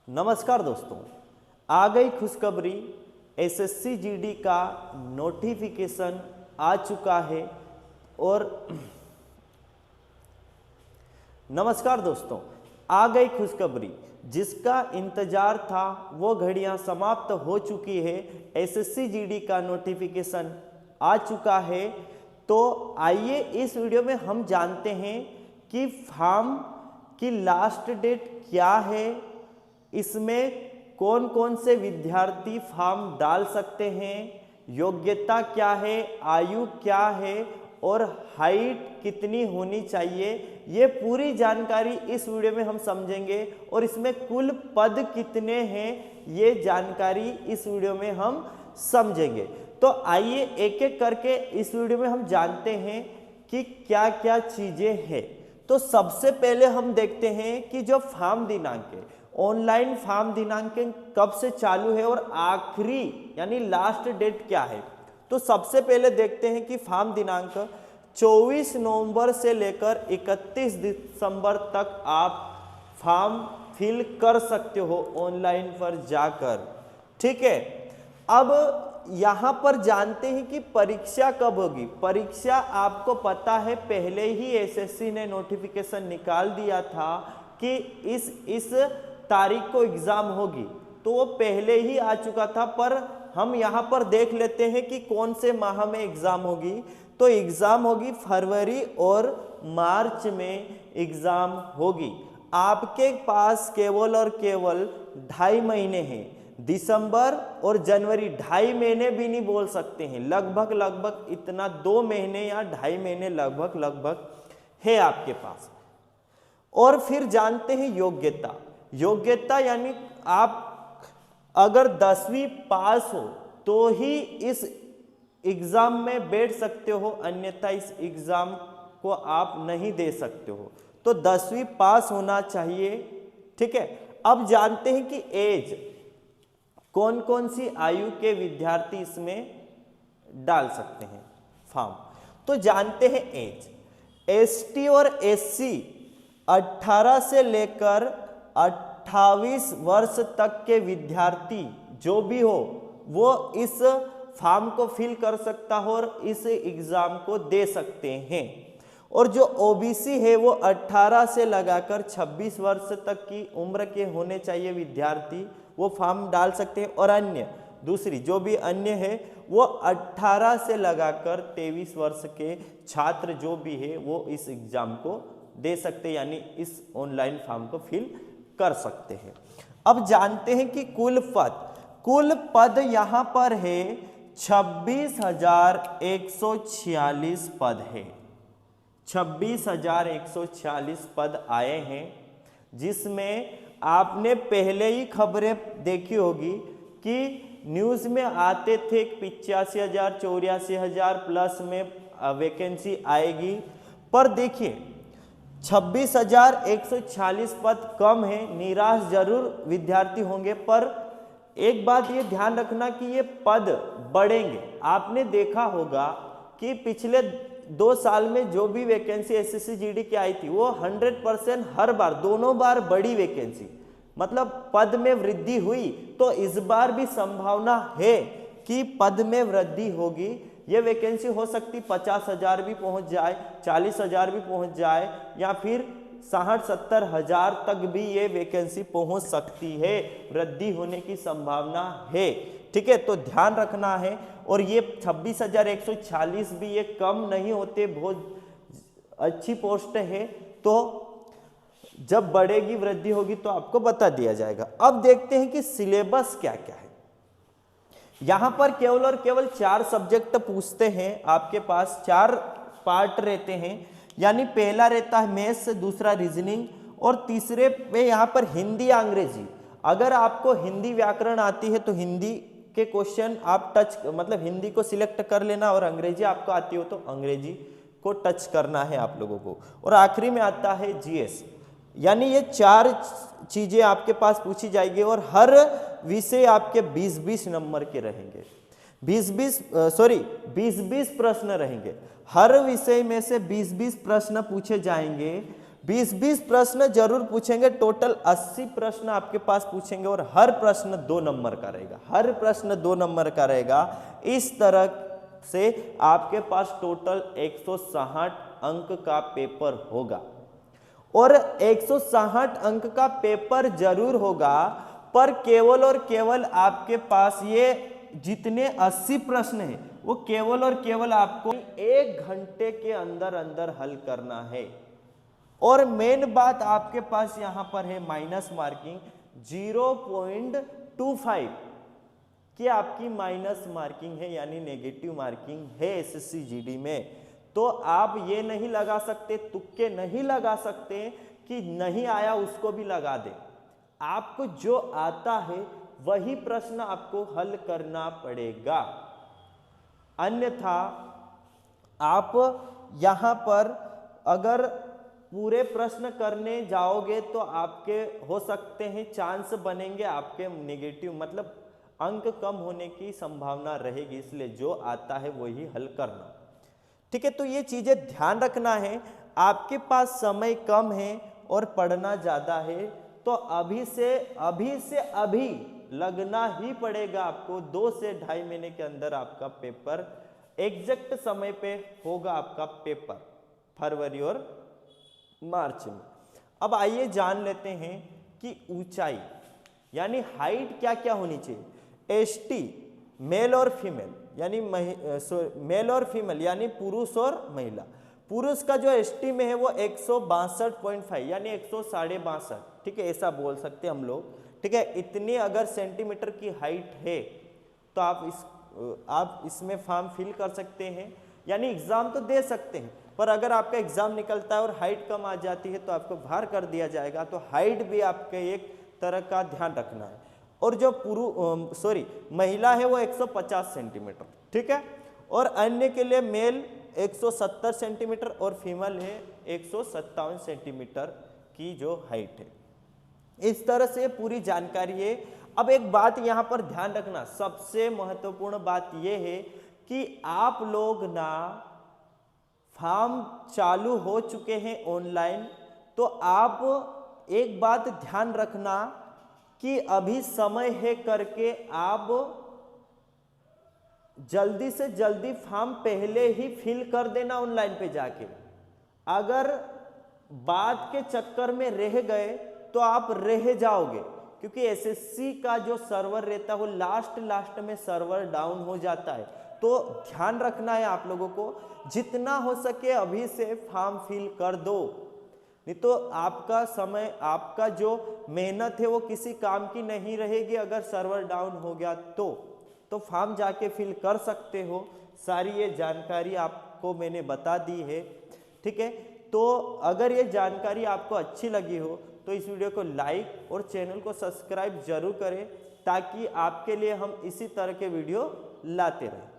नमस्कार दोस्तों, आ गई खुशखबरी। एसएससी जीडी का नोटिफिकेशन आ चुका है और नमस्कार दोस्तों, आ गई खुशखबरी। जिसका इंतजार था वो घड़ियां समाप्त हो चुकी है। एसएससी जीडी का नोटिफिकेशन आ चुका है। तो आइए इस वीडियो में हम जानते हैं कि फॉर्म की लास्ट डेट क्या है, इसमें कौन कौन से विद्यार्थी फॉर्म डाल सकते हैं, योग्यता क्या है, आयु क्या है और हाइट कितनी होनी चाहिए। ये पूरी जानकारी इस वीडियो में हम समझेंगे और इसमें कुल पद कितने हैं ये जानकारी इस वीडियो में हम समझेंगे। तो आइए एक एक करके इस वीडियो में हम जानते हैं कि क्या क्या चीजें हैं। तो सबसे पहले हम देखते हैं कि जो फॉर्म दिनांक है, ऑनलाइन फॉर्म दिनांकन कब से चालू है और आखिरी यानी लास्ट डेट क्या है। तो सबसे पहले देखते हैं कि फॉर्म दिनांक 24 नवंबर से लेकर 31 दिसंबर तक आप फॉर्म फिल कर सकते हो ऑनलाइन पर जाकर। ठीक है, अब यहां पर जानते हैं कि परीक्षा कब होगी। परीक्षा आपको पता है, पहले ही एसएससी ने नोटिफिकेशन निकाल दिया था कि इस तारीख को एग्जाम होगी, तो वो पहले ही आ चुका था। पर हम यहाँ पर देख लेते हैं कि कौन से माह में एग्जाम होगी। तो एग्जाम होगी फरवरी और मार्च में एग्जाम होगी। आपके पास केवल और केवल 2.5 महीने हैं। दिसंबर और जनवरी 2.5 महीने भी नहीं बोल सकते हैं, लगभग इतना 2 महीने या 2.5 महीने लगभग है आपके पास। और फिर जानते हैं योग्यता यानी आप अगर 10वीं पास हो तो ही इस एग्जाम में बैठ सकते हो, अन्यथा इस एग्जाम को आप नहीं दे सकते हो। तो 10वीं पास होना चाहिए। ठीक है, अब जानते हैं कि एज, कौन कौन सी आयु के विद्यार्थी इसमें डाल सकते हैं फॉर्म। तो जानते हैं एज, एसटी और एससी 18 से लेकर 28 वर्ष तक के विद्यार्थी जो भी हो वो इस फॉर्म को फिल कर सकता हो और इस एग्जाम को दे सकते हैं। और जो ओबीसी है वो 18 से लगाकर 26 वर्ष तक की उम्र के होने चाहिए विद्यार्थी, वो फॉर्म डाल सकते हैं। और अन्य दूसरी जो भी अन्य है वो 18 से लगाकर 23 वर्ष के छात्र जो भी है वो इस एग्जाम को दे सकते हैं, यानी इस ऑनलाइन फॉर्म को फिल कर सकते हैं। अब जानते हैं कि कुल पद यहां पर है 26,146 पद है। 26,146 पद आए हैं, जिसमें आपने पहले ही खबरें देखी होगी कि न्यूज में आते थे 85,000 84,000 प्लस में वैकेंसी आएगी। पर देखिए 26,146 पद कम है, निराश जरूर विद्यार्थी होंगे। पर एक बात ये ध्यान रखना कि ये पद बढ़ेंगे। आपने देखा होगा कि पिछले 2 साल में जो भी वैकेंसी एसएससी जीडी की आई थी वो 100% हर बार दोनों बार बड़ी वैकेंसी, मतलब पद में वृद्धि हुई। तो इस बार भी संभावना है कि पद में वृद्धि होगी। ये वैकेंसी हो सकती 50,000 भी पहुंच जाए, 40,000 भी पहुंच जाए, या फिर 60-70 हजार तक भी ये वैकेंसी पहुंच सकती है। वृद्धि होने की संभावना है। ठीक है, तो ध्यान रखना है। और ये 26,146 भी ये कम नहीं होते, बहुत अच्छी पोस्ट है। तो जब बढ़ेगी वृद्धि होगी तो आपको बता दिया जाएगा। अब देखते हैं कि सिलेबस क्या क्या है। यहां पर केवल और केवल 4 सब्जेक्ट पूछते हैं। आपके पास 4 पार्ट रहते हैं, यानी पहला रहता है मैथ्स, दूसरा रीजनिंग और तीसरे पे यहाँ पर हिंदी अंग्रेजी। अगर आपको हिंदी व्याकरण आती है तो हिंदी के क्वेश्चन आप मतलब हिंदी को सिलेक्ट कर लेना, और अंग्रेजी आपको आती हो तो अंग्रेजी को टच करना है आप लोगों को। और आखिरी में आता है जीएस। यानी ये 4 चीजें आपके पास पूछी जाएगी और हर विषय आपके 20-20 नंबर के रहेंगे। 20-20 प्रश्न रहेंगे। हर विषय में से 20-20 प्रश्न पूछे जाएंगे। 20-20 प्रश्न जरूर पूछेंगे, टोटल 80 प्रश्न आपके पास पूछेंगे और हर प्रश्न 2 नंबर का रहेगा, हर प्रश्न 2 नंबर का रहेगा। इस तरह से आपके पास टोटल 160 अंक का पेपर होगा और 160 अंक का पेपर जरूर होगा, पर केवल और केवल आपके पास ये जितने 80 प्रश्न हैं वो केवल और केवल आपको 1 घंटे के अंदर अंदर हल करना है। और मेन बात आपके पास यहां पर है माइनस मार्किंग 0.25 कि आपकी माइनस मार्किंग है, यानी नेगेटिव मार्किंग है एसएससी जीडी में। तो आप ये नहीं लगा सकते, तुक्के नहीं लगा सकते कि नहीं आया उसको भी लगा दे। आपको जो आता है वही प्रश्न आपको हल करना पड़ेगा, अन्यथा आप यहां पर अगर पूरे प्रश्न करने जाओगे तो आपके हो सकते हैं चांस बनेंगे आपके नेगेटिव, मतलब अंक कम होने की संभावना रहेगी, इसलिए जो आता है वही हल करना। ठीक है, तो ये चीजें ध्यान रखना है। आपके पास समय कम है और पढ़ना ज्यादा है, तो अभी से अभी लगना ही पड़ेगा आपको। 2 से 2.5 महीने के अंदर आपका पेपर एग्जैक्ट समय पे होगा, आपका पेपर फरवरी और मार्च में। अब आइए जान लेते हैं कि ऊंचाई यानी हाइट क्या क्या होनी चाहिए। एसटी मेल और फीमेल यानी मेल और फीमेल यानी पुरुष और महिला। पुरुष का जो एसटी में है वो 162.5 यानी 162.5, ठीक है, ऐसा बोल सकते हैं हम लोग। ठीक है, इतनी अगर सेंटीमीटर की हाइट है तो आप इसमें फॉर्म फिल कर सकते हैं, यानी एग्जाम तो दे सकते हैं, पर अगर आपका एग्जाम निकलता है और हाइट कम आ जाती है तो आपको बाहर कर दिया जाएगा। तो हाइट भी आपके एक तरह का ध्यान रखना है। और जो महिला है वो 150 सेंटीमीटर, ठीक है, और अन्य के लिए मेल 170 सेंटीमीटर और फीमेल है 157 सेंटीमीटर की जो हाइट है। इस तरह से पूरी जानकारी है। अब एक बात यहां पर ध्यान रखना, सबसे महत्वपूर्ण बात यह है कि आप लोग ना फॉर्म चालू हो चुके हैं ऑनलाइन, तो आप एक बात ध्यान रखना कि अभी समय है करके आप जल्दी से जल्दी फॉर्म पहले ही फिल कर देना ऑनलाइन पे जाके। अगर बाद के चक्कर में रह गए तो आप रह जाओगे, क्योंकि एसएससी का जो सर्वर रहता है वो लास्ट में सर्वर डाउन हो जाता है। तो ध्यान रखना है आप लोगों को, जितना हो सके अभी से फॉर्म फिल कर दो, नहीं तो आपका समय, आपका जो मेहनत है वो किसी काम की नहीं रहेगी। अगर सर्वर डाउन हो गया तो फॉर्म जाके फिल कर सकते हो। सारी ये जानकारी आपको मैंने बता दी है, ठीक है। तो अगर ये जानकारी आपको अच्छी लगी हो तो इस वीडियो को लाइक और चैनल को सब्सक्राइब जरूर करें, ताकि आपके लिए हम इसी तरह के वीडियो लाते रहें।